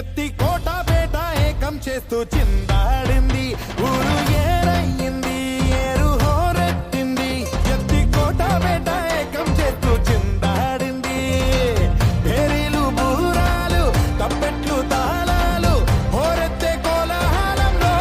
ఎత్తి కోట బేట ఏకం చేస్తూ చిందాడింది ఊరు ఏరయ్యింది ఏరు హోరెత్తింది ఎత్తి కోట బేట ఏకం చేస్తూ చిందాడింది పేరీలు బూరాలు తప్పెట్లు తాళాలు హోరెత్తే కోలాహలంలో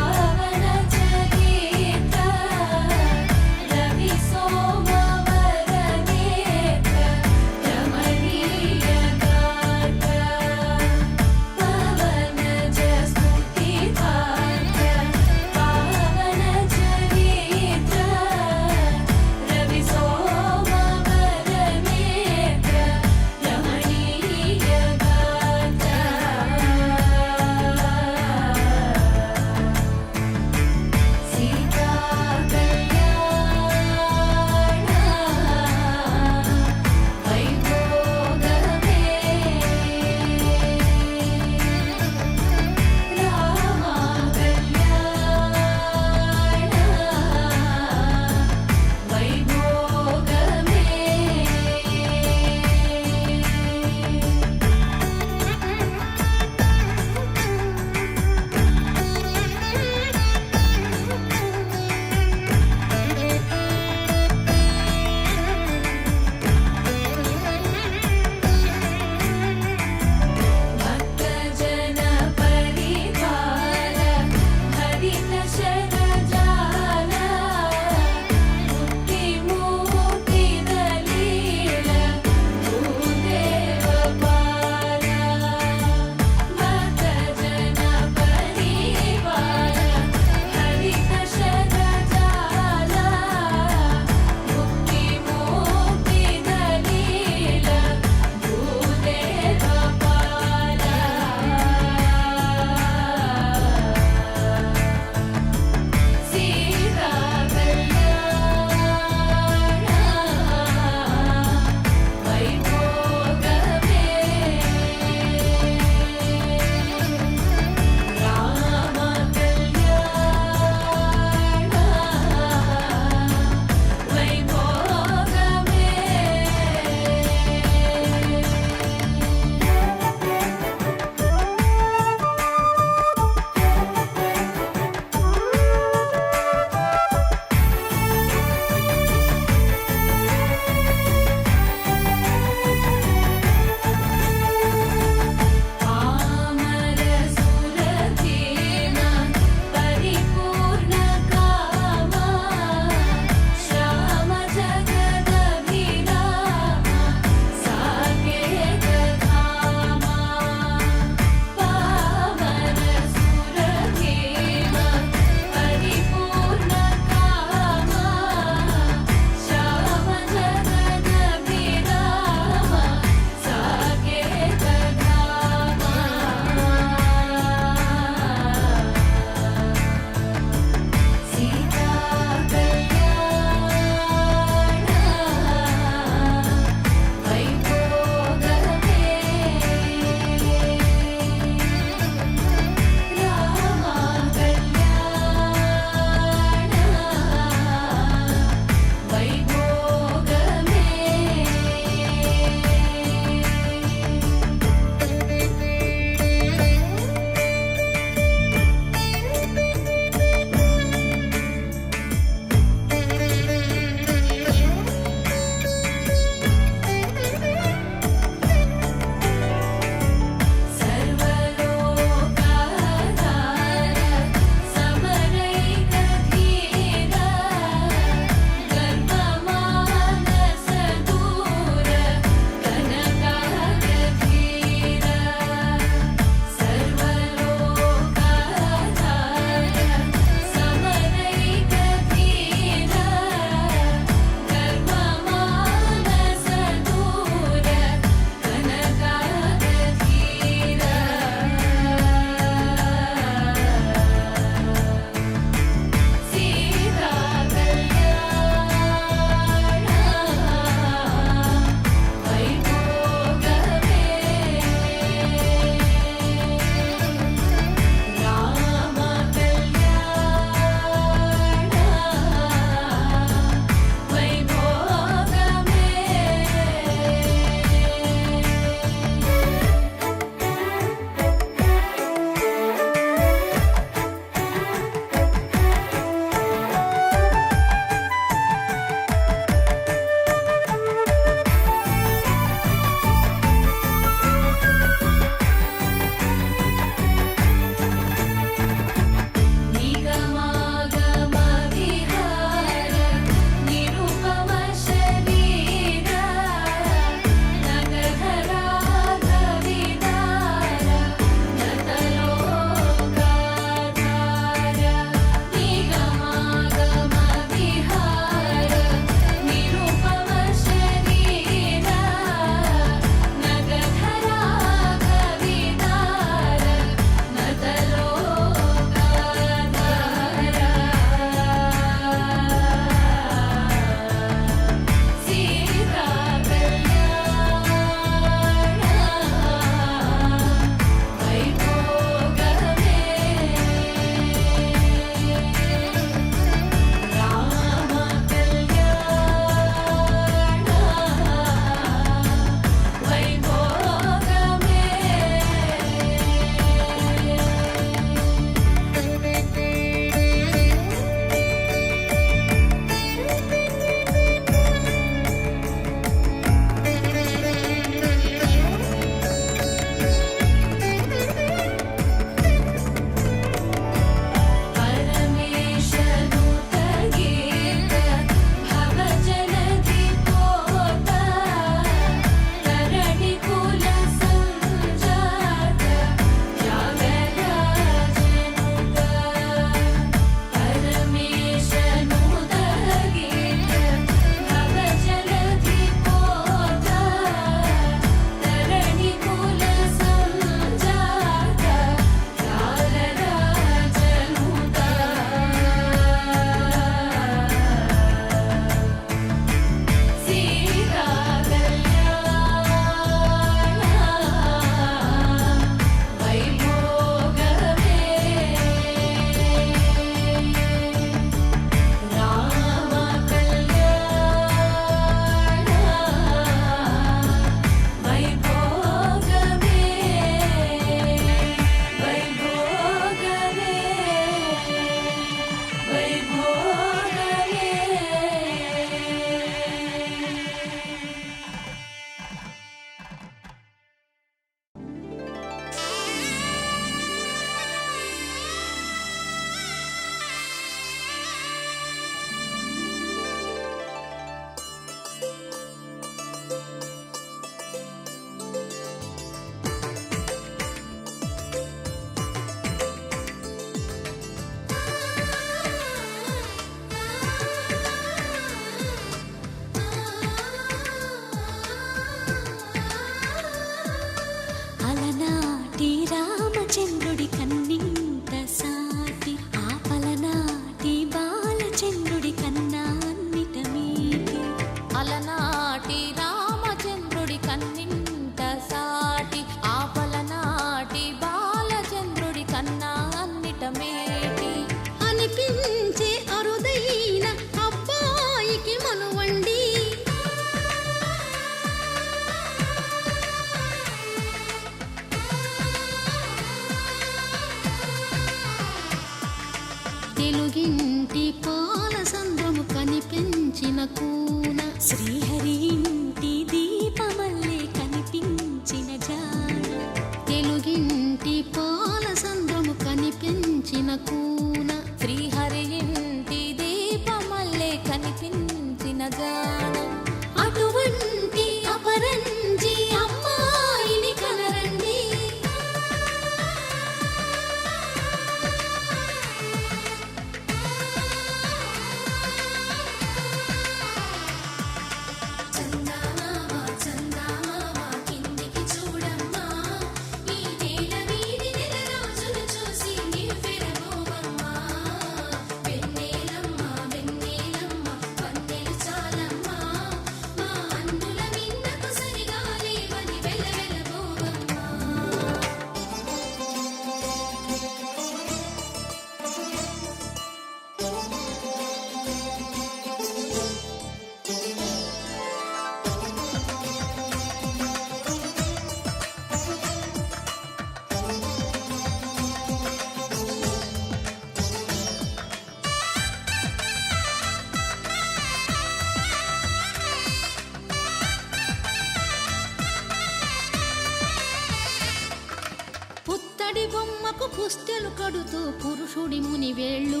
పొమ్మడి బొమ్మకు పుస్తెలు కడుతూ పురుషుడి ముని వేళ్ళు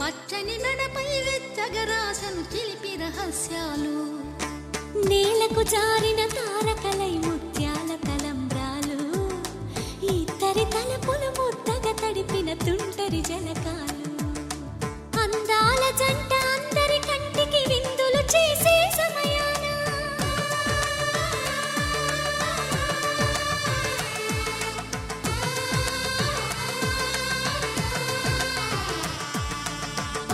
పచ్చని నడపై వెచ్చగరాసను చిలిపి రహస్యాలు నేలకు జారిన తారకలై ముత్యాల తలంబ్రాలు ఇద్దరి తలపులు ముద్దగా తడిపిన తుంటరి జలకాలు అందాల జంట అందరి కంటికి విందులు చేసే సమయాన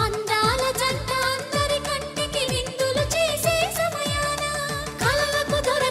అందాల జంట అందరి కంటికి విందులు చేసే సమయాన కలలకు దొర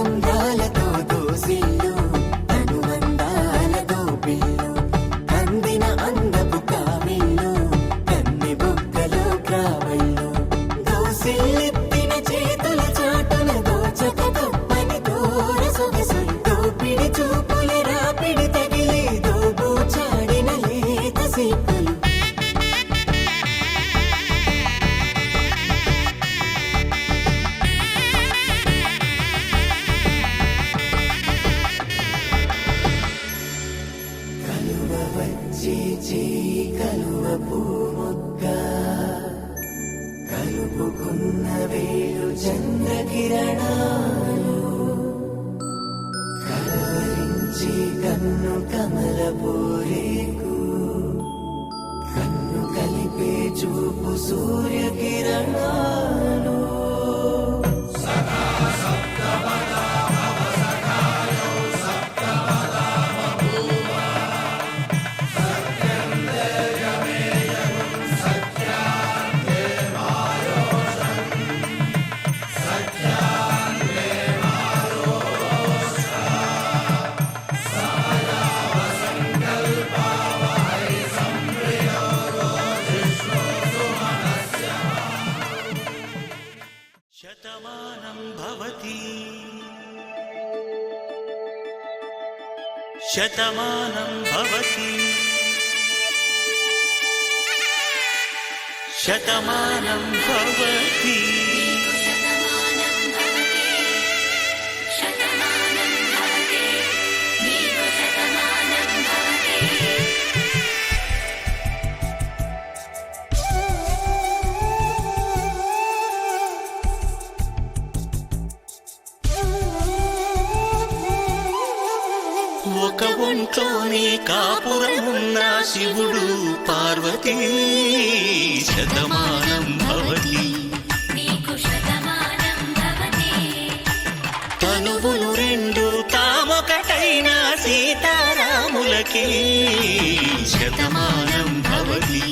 తలంబ్రాలతో దోసిల్లు అనుబంధాలతో పిల్లు అందిన అందపు కావిల్లు కన్నె బుగ్గలో క్రావళ్ళు దోసిల్లెత్తిన చేతుల చాటున దోచక తప్పని దూర సొగసులు దోపిడి చూపుల రాపిడి తగిలి దోబూచాడిన లేత సీపులు కలువ పూమొక్క కలుపుకున్న వేలు చంద్రకిరణాలు కలవరించి కన్ను కమల పూరేకు కన్ను కలిపే చూపు సూర్యకిరణాలు శతమానం భవతి శతమానం భవతి శతమానం భవతి ఒక ఒంట్లోనే కాపురమున్న శివుడు పార్వతీ శతమానం భవతి తనువులు రెండు తామొకటైన సీతారాములకి శతమానం భవతి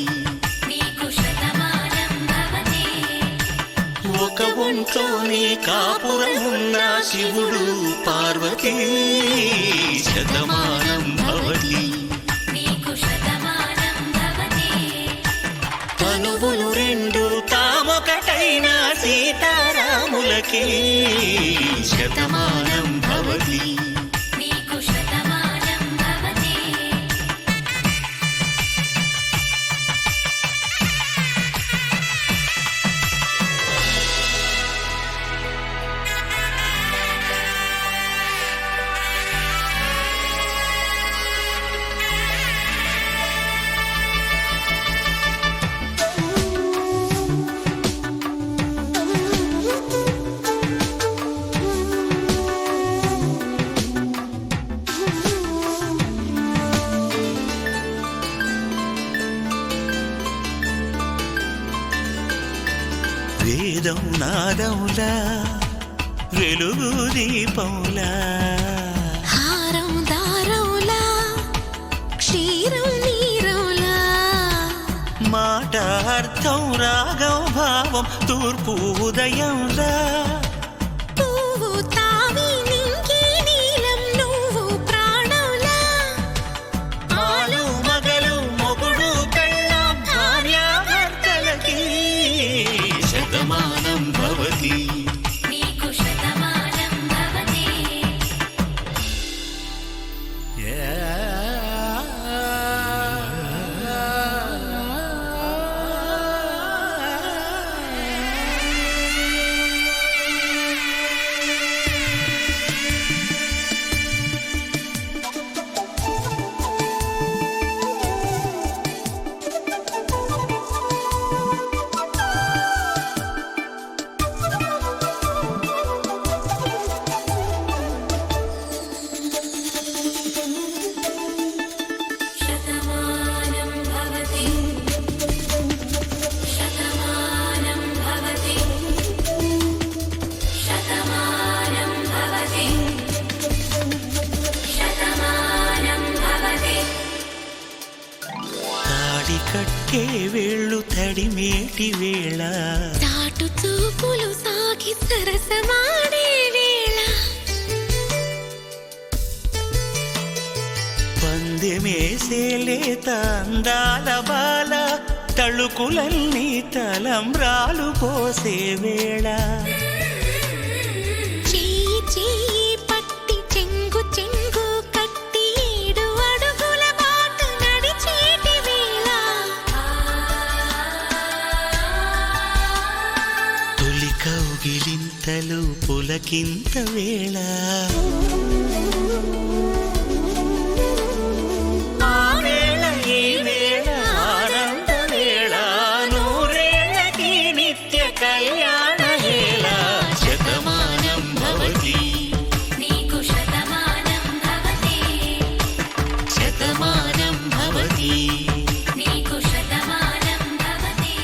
ఒక ఒంట్లోనే కాపురమున్న శివుడు పార్వతీ శతమానం భవతి తనువులు రెండు తామొకటైన సీతారాములకి శతమానం భవతి వేదం నాదములా వెలుగు దీపములా హారం దారవులా క్షీరం నీరవులా మాట అర్థం రాగం భావం తూర్పు ఉదయంలా పువ్వు తావి నింగి నీలం నువ్వు ప్రాణంలా ఆలు మగలు మొగుడు పెళ్ళాం భార్యాభర్తలకి శతమానం భవతి కట్టే వేళ్ళు తడిమేటి వేళ చాటు చూపులు సాగి సరసమాడే వేళ మెరిసే లేత అందాల బాల తళుకులన్నీ తలంబ్రాలు పోసే వేళ చెయ్యి చెయ్యి పట్టి చెంగు చెంగు కట్టి 7 అడుగుల బాట నడిచేటి వేళ తొలి కౌగిలింతలు పులకింత వేళ ఆ వేళ ఈ వేళ ఆనంద వేళ నూరేళ్ళకి నిత్య కళ్యాణ వేళ శతమానం భవతి నీకు శతమానం భవతి శతమానం భవతి నీకు శతమానం భవతి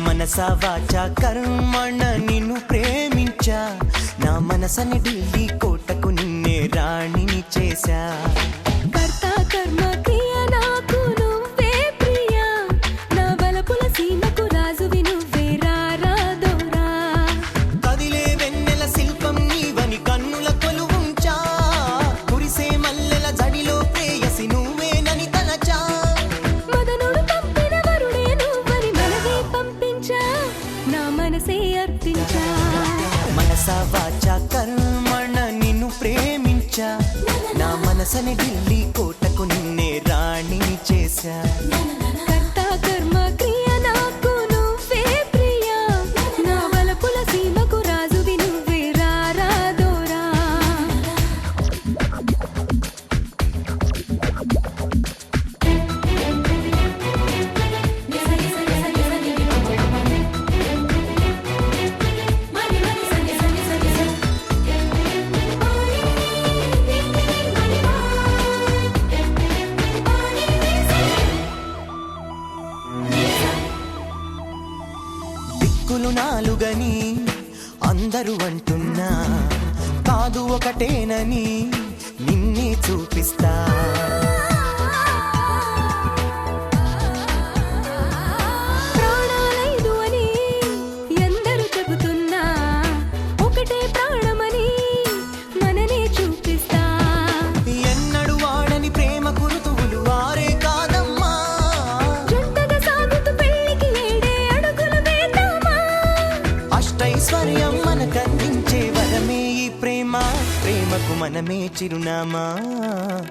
మనసా వాచా కర్మణ నిన్ను ప్రేమించా నా మనసని ఢిల్లీ కోటకు నిన్నే రాణిని చేశా కర్త కర్మ క్రియ నాకు నువ్వే ప్రియా నా బలపుల సీమకు రాజువి నువ్వే రారాదోరా కదిలే వెన్నెల శిల్పం నీవని కన్నుల కొలువుంచా కురిసే మల్లెల జడిలో ప్రేయసి నువ్వేనని తలచా మదనుడు పంపిన వరుడే నువ్వని మనవే పంపించా నా మనసే అర్పించా మనసా వాచా కర్మణ నిన్ను ప్రేమించా నా మనసని ఢిల్లీ కోటకు నిన్నే రాణిని చేశా కర్త కర్మ క్రియ నాకు నువ్వే ప్రియా నా బలపుల సీమకు రాజువి నువ్వే రారాదోరా దిక్కులు నాలుగని అందరూ అంటున్నా కాదు ఒకటేనని నిన్నే చూపిస్తా ప్రాణాలైదు అని ఎందరూ చెబుతున్నా ఒకటే ప్రాణమని మననే చూపిస్తా ఎన్నడు వాడని ప్రేమ కురుతువులు వారే కాదమ్మా జంటగా సాగుతూ పెళ్లికి 7 అడుగులు వేద్దామా అష్టైశ్వర్యం మనకందించే వరమే ఈ ప్రేమ ప్రేమకు మనమే చిరునామా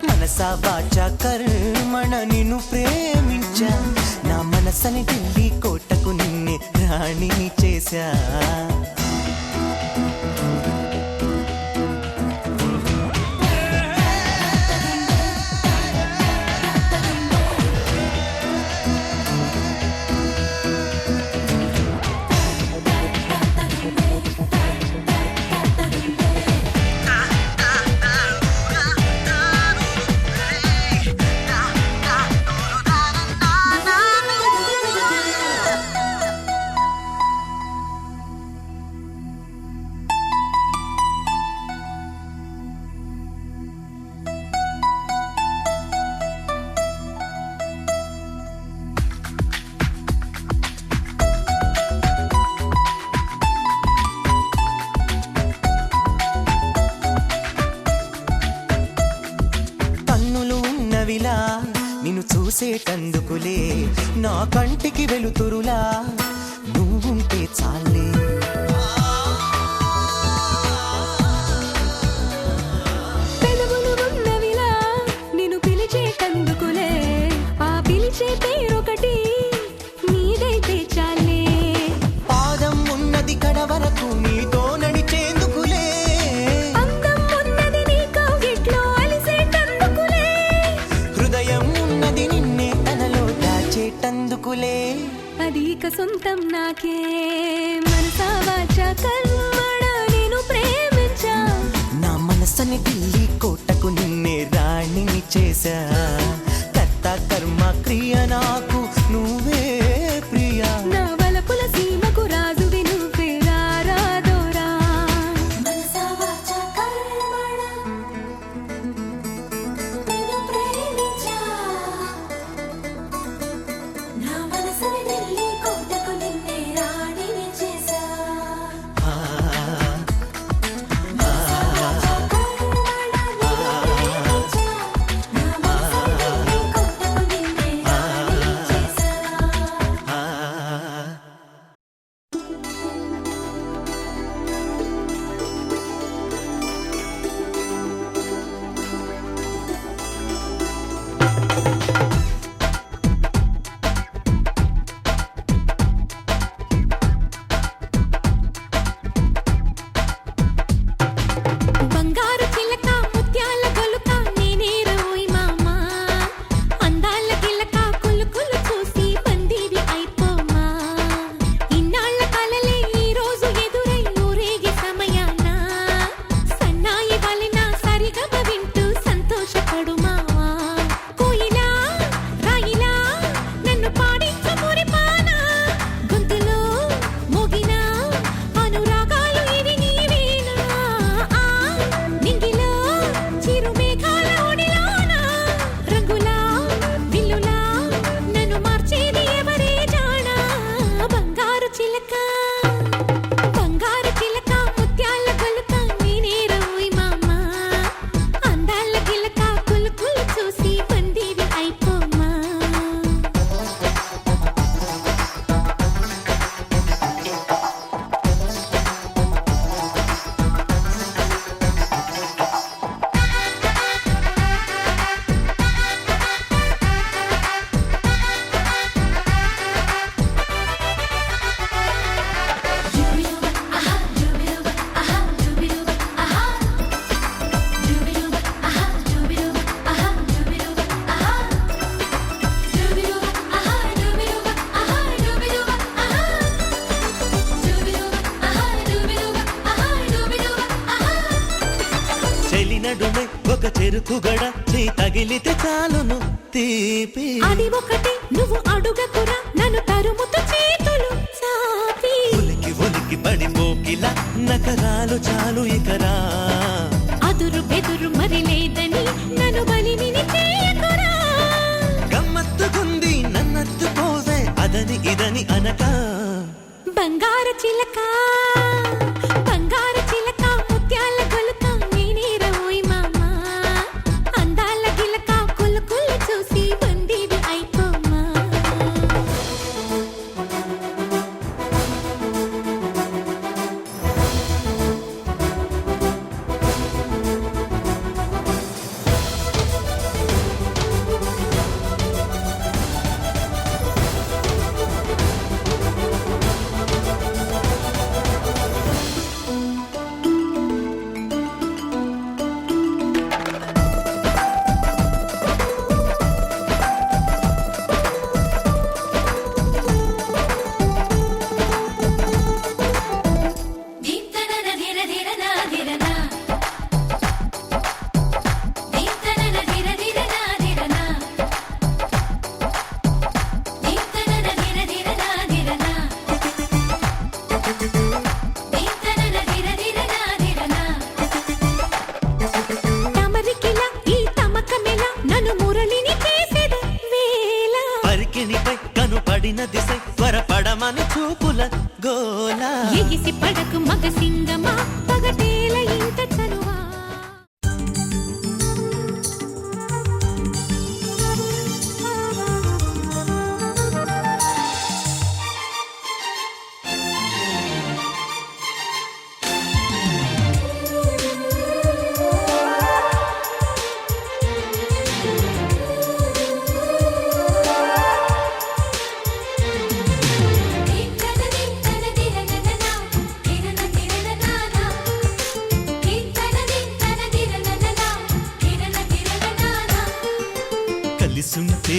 మనసా వాచా కర్మణ నిన్ను ప్రేమించా నా మనసని ఢిల్లీ కోటకు నిన్నే రాణిని చేశా నిన్ను చూసేటందుకులే నా కంటికి వెలుతురులా నువ్వుంటే చాలే పెదవులు ఉన్నవిలా నిన్ను పిలిచేటందుకులే ఆ పిలిచే పేరొకటి నీదైతే చాలే పాదం ఉన్నది కడ వరకు నీతో నడిచేందుకులే అందం ఉన్నది నీ కౌగిట్లో అలిసేటందుకులే హృదయం ఉన్నది నిన్నే తనలో దాచేటందుకులే అది మనసని ఢిల్లీ కోటకు నిన్నే రాణిని చేశా కర్త కర్మ క్రియ నాకు నువ్వే ప్రియా నా వలపుల సీమకు రాజువి నువ్వే రారాదోరా మనసా వాచా కర్మణ నిన్ను ప్రేమించా నా మనసని ఢిల్లీ కోటకు నిన్నే రాణిని చేశా బంగారు చిలక ముత్యాల గొలుక నేనే రోయ్ మామా అందాల గిలక కులుకులు చూసి బందీవి అయిపోమా ఇన్నాళ్ళ కలలే ఈ రోజు ఎదురై ఊరేగే సమయాన సన్నాయి వలన సరిగమ వింటూ సంతోషపడు మావా కోయిలా రాయిలా నన్ను పాడించు మురిపానా గొంతులో మోగిన అనురాగాలు ఇవి నీవేనా నింగిలో చిరు మేఘాల ఒడిలోన రంగులా విల్లులా నన్ను మార్చేది ఎవరే జానా బంగారు చిలక ముత్యాల గొలుక నేనే రోయ్ మామా అందాల గిలక కులుకులు చూసి బందీవి అయిపోమా చెలినడుమే ఒక చెరుకు గడ చేయి తగిలితే చాలును తీపి అది ఒకటి నువ్వు అడుగకురా నన్ను తరుముతూ చేతులు చాపి ఉలికి ఉలికి పడిపోకిలా నకరాలు చాలు ఇకరా అదురు బెదురు మరి లేదని నన్ను బలిమిని చేయకురా గమ్మత్తుకుంది నన్నత్తు పోవే అదని ఇదని అనక బంగారు చిలక ముత్యాల గొలుక నేనే రోయ్ మామా అందాల గిలక కులుకులు చూసి బందీవి అయిపోమా తమరికిలా ఈ తమకమెలా నన్ను మురళిని చేసేది వేళ పరికినిపై కనుపడిన దిశ త్వరపడమని చూపుల గోలా ఎగిసి పడకు మగ సింగమా పగటేల ఇంత చనువా కలిసుంటే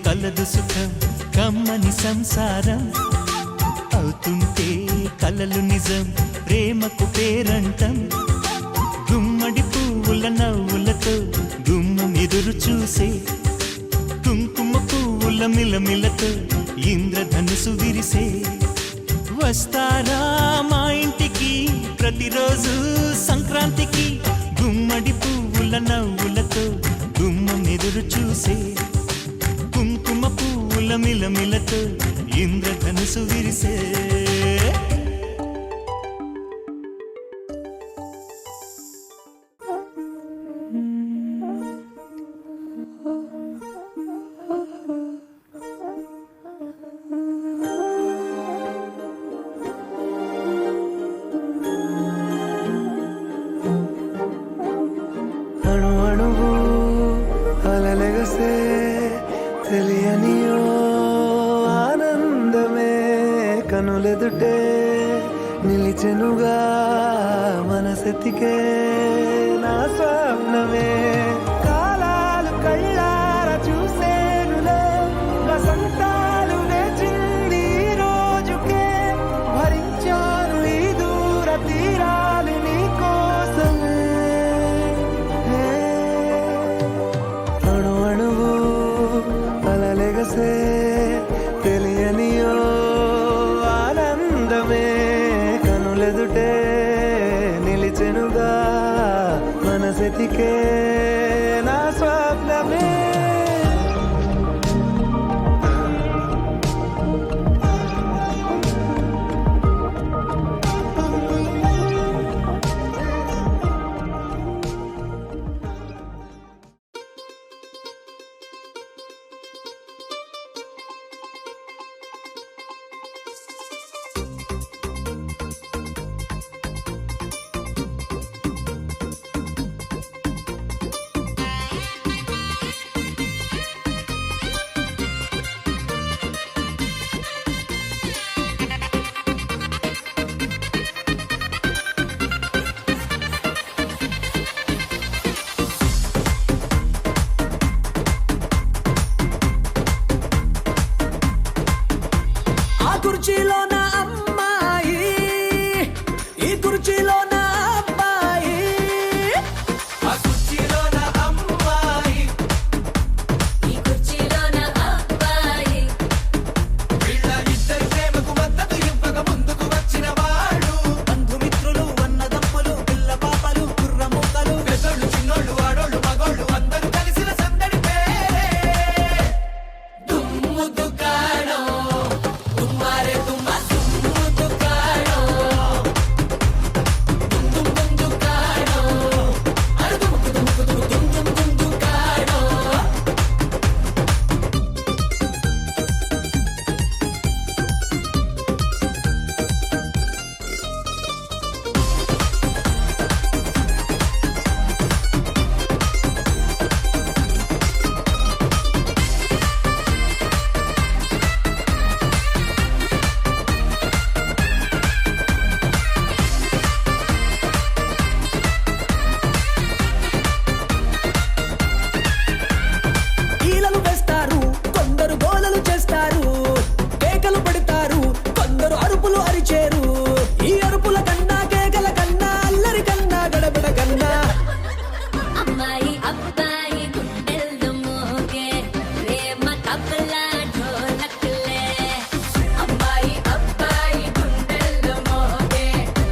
కలదు సుఖం కమ్మని సంసారం అవుతుంటే కలలు నిజం ప్రేమకు పేరంటం గుమ్మడి పువ్వుల పువ్వుల నవ్వులతో గుమ్మం ఎదురు చూసే కుంకుమ పువ్వుల మిలమిలతో ఇంద్రధనుసు విరిసే వస్తారా మా ఇంటికి ప్రతిరోజు సంక్రాంతికి గుమ్మడి పువ్వుల నవ్వులతో గుమ్మం ఎదురు చూసే కుంకుమ పువ్వుల మిలమిలతో ఇంద్రధనుసు విరిసే అణు అణువు అలలెగసే తెలియనియో ఆనందమే కనులెదుటే నిలిచెనుగా మనసెతికే నా స్వప్నమే కాలాలు కళ్ళార చూసేనులే వసంతాలు వేచింది ఈ రోజుకే భరించాను ఈ దూర తీరాలు నీ కోసమే అణు అణువు అలలెగసే తెలియనియో ఆనందమే కనులెదుటే నిలిచెనుగా మనసెతికే నా స్వప్నమే ఆ కుర్చీలో నా అమ్మాయి ఈ కుర్చీలో నా అబ్బాయి ఆ కుర్చీలో నా అమ్మాయి ఈ కుర్చీలో నా అబ్బాయి వీళ్ళ ఇద్దరి ప్రేమకు మద్దతు ఇవ్వక ముందుకు వచ్చిన వాడు బంధుమిత్రులు అన్నదమ్ములు పిల్ల పాపలు కుర్ర ముక్కలు పెద్దోళ్ళు చిన్నోళ్ళు ఆడోళ్ళు మగోళ్ళు అందరూ కలిసిన సందడి పేరే దుమ్ము దుకాణం తుమ్మారే తుమ్మ దుమ్ము దుకాణం దుమ్ దుమ్ దుమ్ దుకాణం అరే దుమ్ దుమ్ దుమ్ దుమ్ దుమ్ దుమ్ దుమ్ దుకాణం ఈలలు వేస్తారు కొందరు గోలలు చేస్తారు కేకలు పెడతారు కొందరు అరుపులు అరిచేరు ఈ అరుపుల కన్నా కేకల కన్నా అల్లరి కన్నా గడబడ కన్నా అమ్మాయి అబ్బాయి గుండెల్లో మోగే ప్రేమ తబలా ఢోలక్లే అమ్మాయి అబ్బాయి గుండెల్లో మోగే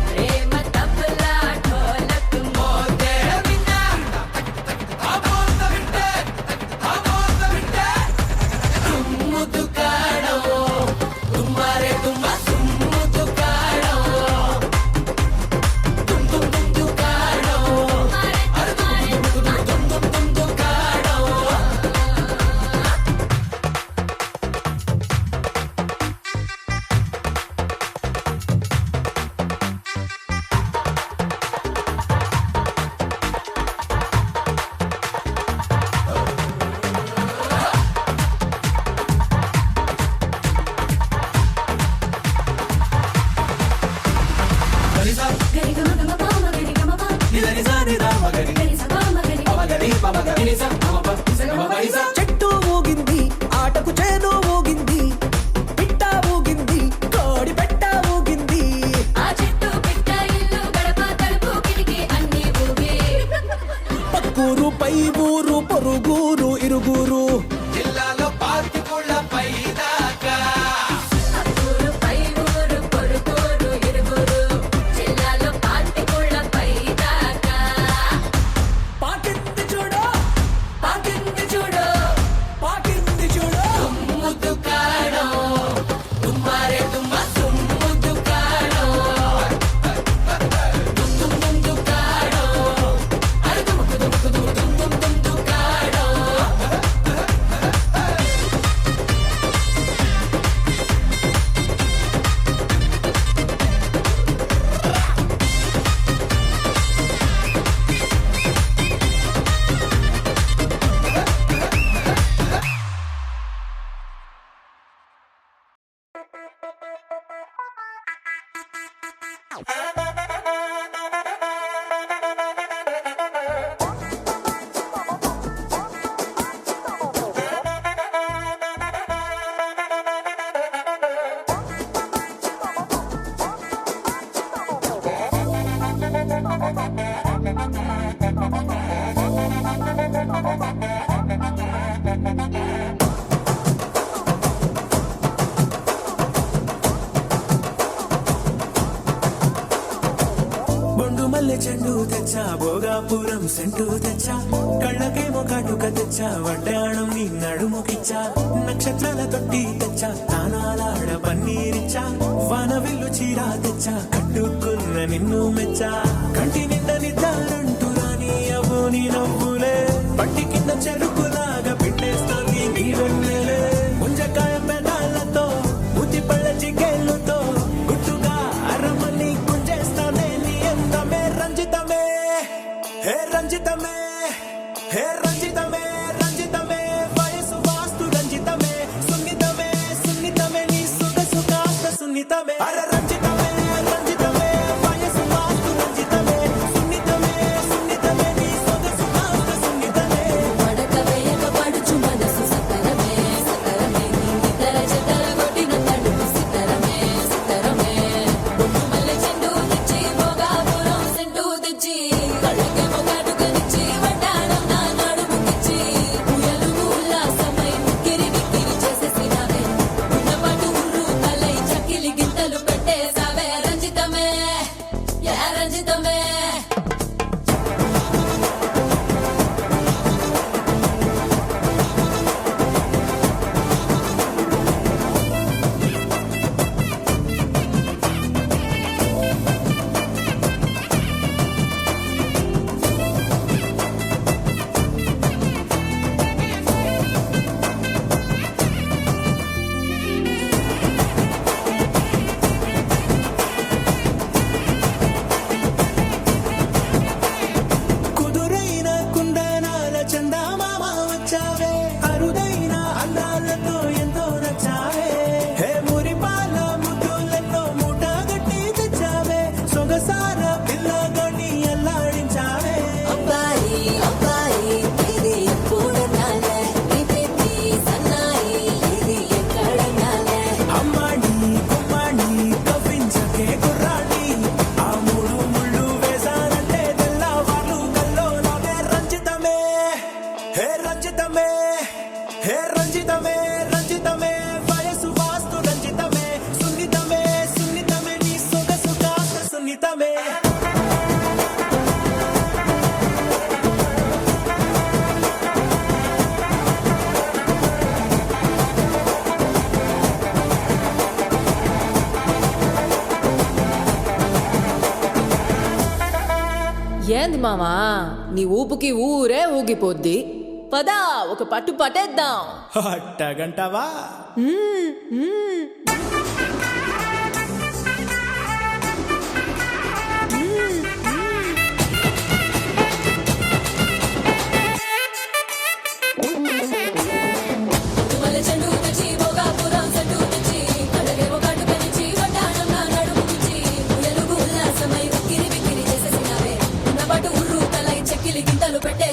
ప్రేమ తబలా ఢోలక్ మోగే దుమ్ము దుకాణం తుమ్మారే తుమ్మ దుమ్ము దుకాణం దుమ్ దుమ్ దుమ్ దుకాణం అరే దుమ్ దుమ్ దుమ్ దుమ్ దుమ్ దుమ్ దుకాణం గరి గమ గమ పామ గరి గమ పా నిదని సాని రామ గరి గరి స పామ గరి పమగరి పమగరి నిస మమ ప నిస గమ పైస చెట్టు ఊగింది ఆటకు చేను ఊగింది పిట్ట ఊగింది కోడి పెట్ట ఊగింది ఆ చెట్టు పిట్ట ఇల్లు గడప తలుపు కిటికీ అన్ని ఊగే ఊరు పై ఊరు పొరుగురు ఇరుగురు జిల్లాలో పార్టీ కుళ్ళ పై దాకా పాకింది చూడు పాకింది చూడు పాకింది చూడు ముద్దు కాడో తుమ్మారే తుమ్మ ముద్దు కాడో ముందు కాడో అరే తుమ్ము కాడో బొండు మల్లె చెండు తెచ్చా భోగాపురం సెంటు తెచ్చా కళ్ళకేమో కాటుక తెచ్చా వడ్డాణం నీ నడుముకిచ్చా నక్షత్రాల తొట్టి తెచ్చా తానాలాడ పన్నీరిచ్చా వాన విల్లు చీర తెచ్చా కట్టుకున్న నిన్ను మెచ్చా కంటి నిండా నిద్దారంటూ రాని అవ్వు నీ నవ్వులే పట్టి కింద చెరుకులాగా పిండేస్తాంది నీ వెన్నెలే ముంజకాయ పెదాలతో మూతి పళ్ళ చికెళ్ళుతో గుట్టుగా అరమని గుంజేస్తానే నీ అందమే రంజితమే హే రంజితమే హే రంజితమే రంజితమే వయసు వాస్తు రంజితమే సున్నితమే సున్నితమే నీ సొగసు కాస్త సున్నితమే అరే రంజితమే రంజితమే వయసు వాస్తు రంజితమే సున్నితమే సున్నితమే నీ సొగసు కాస్త సున్నితమే రంజితమే కుదురైన కుందనాల చందమామ వచ్చావే అరుదైన అందాలతో ఎంతో నచ్చావే హే మురిపాల ముద్దులతో మూట గట్టి తెచ్చావే సొగసార పిల్లగని అల్లాడించావే అబ్బాయి అబ్బాయి ఇది ఎప్పుడు నాలే ఇది సన్నాయి ఇది ఎక్కడ నాలే అమ్మాడి కుమ్మాడి కవ్వించకే కుర్రాడి ఆ మూడు ముళ్ళు వేసానంటే తెల్లవాళ్ళు కల్లో నావే రంజితమే హే రంజితమే హే రంజితమే రంజితమే వయసు వాస్తు రంజితమే సున్నితమే సున్నితమే నీ సొగసు కాస్త సున్నితమే ఏంది మామా నీ ఊపుకి ఊరే ఊగిపోద్ది పదా ఒక పట్టు పట్టేద్దాం అట్టగంటావా గింతలు పెట్టే